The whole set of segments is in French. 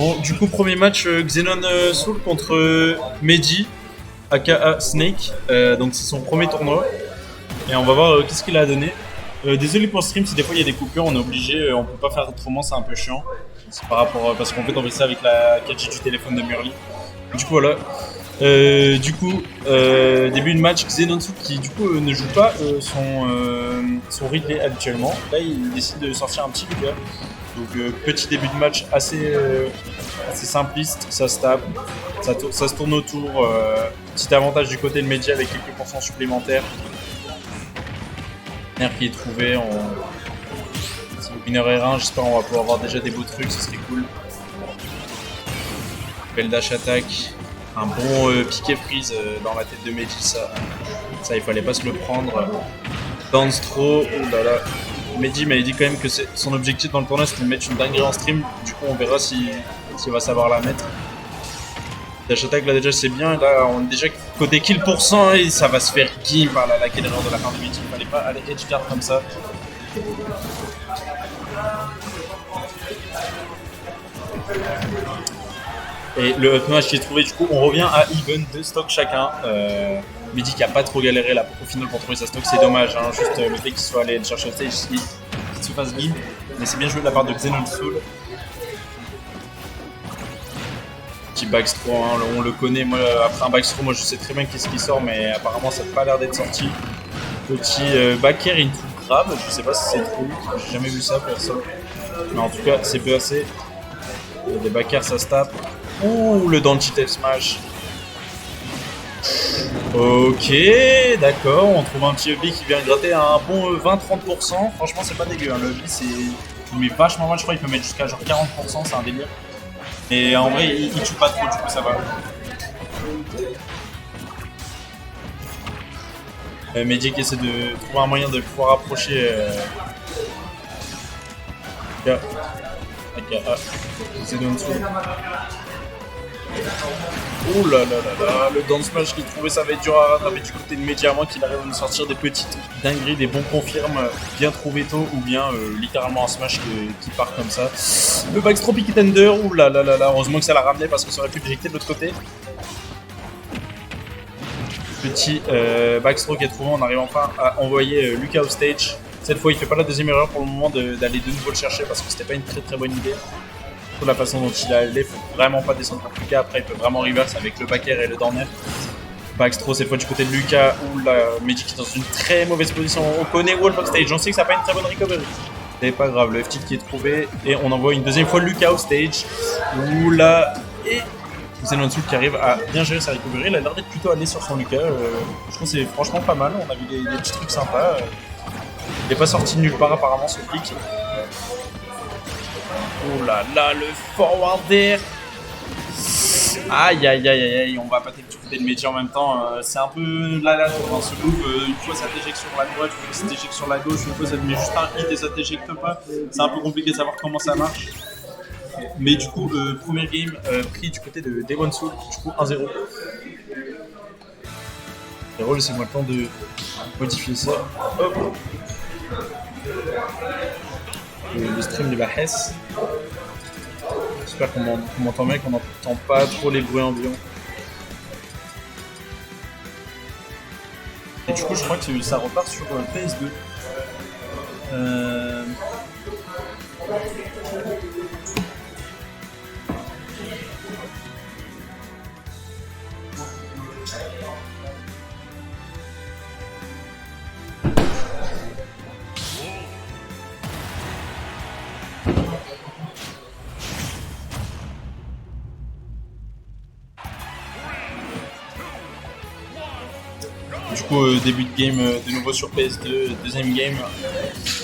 Bon, du coup, premier match Xenon Soul contre Mehdi, aka Snake. Donc, c'est son premier tournoi. Et on va voir qu'est-ce qu'il a donné. Désolé pour le stream, si des fois il y a des coupures, on est obligé, on peut pas faire autrement, c'est un peu chiant. C'est par rapport, parce qu'en fait, on fait ça avec la 4G du téléphone de Murli. Du coup, voilà. Début de match, Xenon Soul qui, du coup, ne joue pas son Ridley habituellement. Là, il décide de sortir un petit Luca. Donc petit début de match assez simpliste, ça se tape, ça se tourne autour. Petit avantage du côté de Media avec quelques pourcents supplémentaires. Nerf qui est trouvé, si le winner est 1, j'espère qu'on va pouvoir avoir déjà des beaux trucs, ce serait cool. Belle dash attaque, un bon piqué freeze dans la tête de Media, ça il fallait pas se le prendre. Dance trop, oulala. Mehdi m'avait dit quand même que son objectif dans le tournoi c'était de mettre une dinguerie en stream. Du coup on verra s'il va savoir la mettre. Dash attack là déjà c'est bien. Là on est déjà côté kill % et ça va se faire gimp. Ah là là, quelle erreur de la part de Mehdi. Il fallait pas aller edge guard comme ça. Et le up match qui est trouvé, du coup on revient à even, 2 stocks chacun. Mehdi qui a pas trop galéré là au final pour trouver sa stock, c'est dommage, hein, juste le fait qu'il soit allé chercher le stage, qu'il se fasse guide, mais c'est bien joué de la part de Xenon Soul. Petit backstro, hein, on le connaît, moi après un backstro, moi je sais très bien qu'est-ce qui sort, mais apparemment ça n'a pas l'air d'être sorti. Petit back air into grab, je sais pas si c'est trop, j'ai jamais vu ça personne, mais en tout cas c'est PAC. Des back air ça se tape. Ouh, le down F smash. Ok, d'accord, on trouve un petit Ubi qui vient gratter à un bon 20-30%. Franchement, c'est pas dégueu. Hein. Le Ubi, il met vachement mal, je crois qu'il peut mettre jusqu'à genre 40%, c'est un délire. Et en vrai, il tue pas trop, du coup, ça va. Mehdi qui essaie de trouver un moyen de pouvoir approcher. AKA. C'est de dessous. Ouh là là là là, le down smash qu'il trouvait ça va être dur à rattraper du côté de Mehdi, à moins qu'il arrive à nous sortir des petites dingueries, des bons confirmes bien trouvés tôt ou bien littéralement un smash qui part comme ça. Le backstro pick tender, ouh là là là là, heureusement que ça l'a ramené parce que ça aurait pu l'éjecter de l'autre côté. Petit backstro qui est trouvé, on arrive enfin à envoyer Lucas au stage. Cette fois il fait pas la deuxième erreur pour le moment d'aller de nouveau le chercher parce que c'était pas une très bonne idée. La façon dont il a allé, faut vraiment pas descendre pour Lucas. Après, il peut vraiment reverse avec le back air et le down air. Backstro cette fois du côté de Lucas, où la Mehdi qui est dans une très mauvaise position. On connaît Wallbox stage, on sait que ça n'a pas une très bonne recovery. C'est pas grave, le F-tilt qui est trouvé. Et on envoie une deuxième fois Lucas au stage. Où là, et Xenon Soul qui arrive à bien gérer sa recovery. Il a l'air d'être plutôt allé sur son Lucas. Je trouve que c'est franchement pas mal. On a vu des petits trucs sympas. Il n'est pas sorti de nulle part apparemment ce flic. Oh là là, le forward air. Aïe aïe aïe aïe aïe, on va pâter du côté de Mehdi en même temps. C'est un peu là dans ce move. Une fois ça t'éjecte sur la droite, une fois ça t'éjecte sur la gauche, une fois ça te met juste un hit et ça t'éjecte pas. C'est un peu compliqué de savoir comment ça marche. Mais du coup, premier game pris du côté de Devon Soul, du coup 1-0. Héros, laissez-moi le temps de modifier ça. Hop. Le stream de la Hess. J'espère qu'on m'entend bien, qu'on n'entend pas trop les bruits ambiants. Et du coup, je crois que ça repart sur PS2. Du coup, début de game de nouveau sur PS2, deuxième game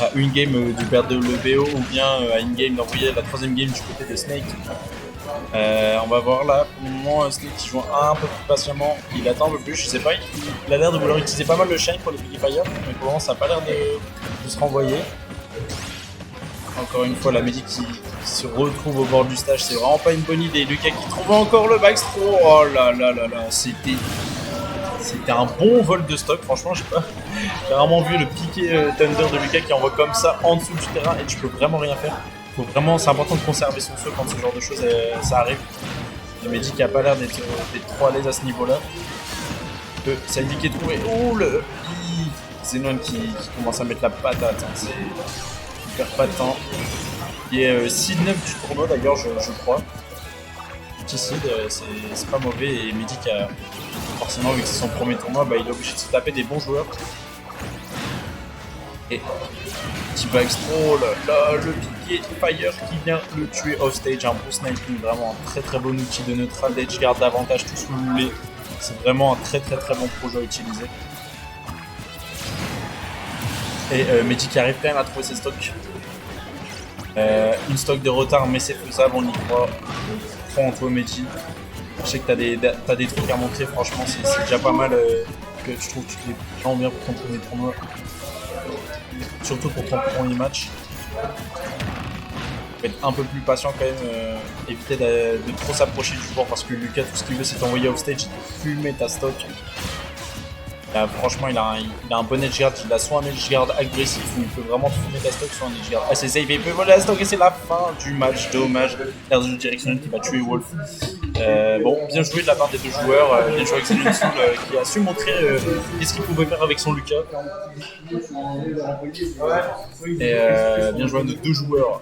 à une game du perdre le BO ou bien à une game d'envoyer la troisième game du côté de Snake. On va voir là, pour le moment Snake qui joue un peu plus patiemment, il attend un peu plus, je sais pas, il a l'air de vouloir utiliser pas mal le shine pour les Piggy Fire, mais pour le moment ça n'a pas l'air de se renvoyer. Encore une fois la Mehdi qui se retrouve au bord du stage, c'est vraiment pas une bonne idée. Lucas qui trouve encore le backstro, oh là là là là, c'était un bon vol de stock, franchement j'ai rarement vu le piqué Thunder de Lucas qui envoie comme ça en dessous du terrain et tu peux vraiment rien faire. Faut vraiment, c'est important de conserver son feu quand ce genre de choses ça arrive. Le Mehdi qui a pas l'air d'être trop à l'aise à ce niveau-là. Saïdi qui est trouvé. Oh le Xenon qui commence à mettre la patate. Hein. Il perd pas de temps. Il est seed 9 du tournoi d'ailleurs, je crois. Petit seed, c'est pas mauvais. Et Mehdi qui a forcément, vu que c'est son premier tournoi, bah, il est obligé de se taper des bons joueurs. Et petit backstro, là, le piqué Fire qui vient le tuer offstage, un bon sniping, vraiment un très très bon outil de neutral, d'edgeguard, d'avantage, tout ce que vous voulez. C'est vraiment un très très très bon projet à utiliser. Et Mehdi qui arrive quand même à trouver ses stocks. Une stock de retard, mais c'est faisable, on y croit. Prends en toi Mehdi. Je sais que t'as des trucs à montrer, franchement, c'est déjà pas mal que je trouve que tu fais vraiment bien pour ton premier tournoi. Surtout pour ton premier match. Faut être un peu plus patient quand même, éviter de trop s'approcher du joueur parce que Lucas, tout ce qu'il veut, c'est t'envoyer off stage, fumer ta stock. Franchement, il a un bon edgeguard, il a soit un edgeguard agressif où il peut vraiment fumer ta stock, soit un edgeguard assez safe, il peut voler la stock et c'est la fin du match. Dommage, RDJ directionnel qui va tuer Wolf. Bon, bien joué de la part des deux joueurs, bien joué avec Xenon qui a su montrer qu'est-ce qu'il pouvait faire avec son Lucas. Et bien joué à nos deux joueurs.